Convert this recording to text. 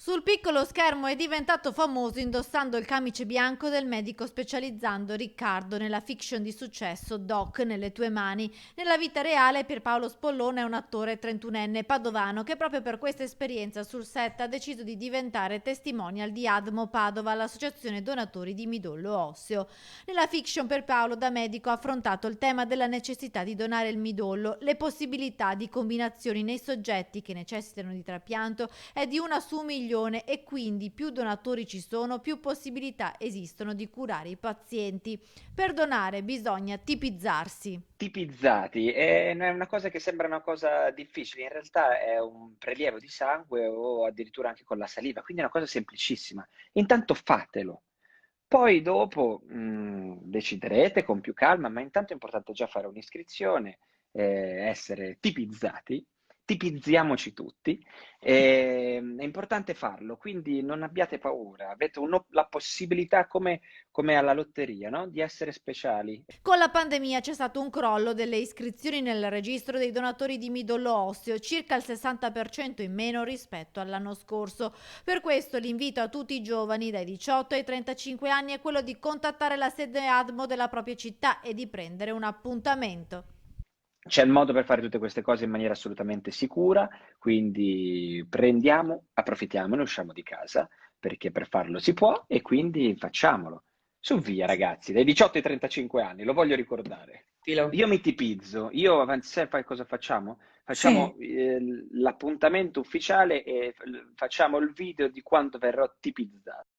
Sul piccolo schermo è diventato famoso indossando il camice bianco del medico specializzando Riccardo nella fiction di successo Doc nelle tue mani. Nella vita reale Pierpaolo Spollone è un attore 31enne padovano che proprio per questa esperienza sul set ha deciso di diventare testimonial di ADMO Padova, l'associazione donatori di midollo osseo. Nella fiction Pierpaolo da medico ha affrontato il tema della necessità di donare il midollo, le possibilità di combinazioni nei soggetti che necessitano di trapianto è di 1 su 1.000.000 e quindi più donatori ci sono, più possibilità esistono di curare i pazienti. Per donare bisogna tipizzarsi. Tipizzati, è una cosa che sembra una cosa difficile, in realtà è un prelievo di sangue o addirittura anche con la saliva, quindi è una cosa semplicissima. Intanto fatelo. Poi dopo, deciderete con più calma, ma intanto è importante già fare un'iscrizione, essere tipizzati, tipizziamoci tutti, è importante farlo, quindi non abbiate paura, avete la possibilità come alla lotteria, no? Di essere speciali. Con la pandemia c'è stato un crollo delle iscrizioni nel registro dei donatori di midollo osseo, circa il 60% in meno rispetto all'anno scorso. Per questo l'invito a tutti i giovani dai 18 ai 35 anni è quello di contattare la sede ADMO della propria città e di prendere un appuntamento. C'è il modo per fare tutte queste cose in maniera assolutamente sicura, quindi prendiamo, approfittiamone, usciamo di casa, perché per farlo si può e quindi facciamolo. Su via, ragazzi, dai 18 ai 35 anni, lo voglio ricordare. Filo. Io mi tipizzo, io avanti sai poi cosa facciamo? Sì. Facciamo l'appuntamento ufficiale e facciamo il video di quando verrò tipizzato.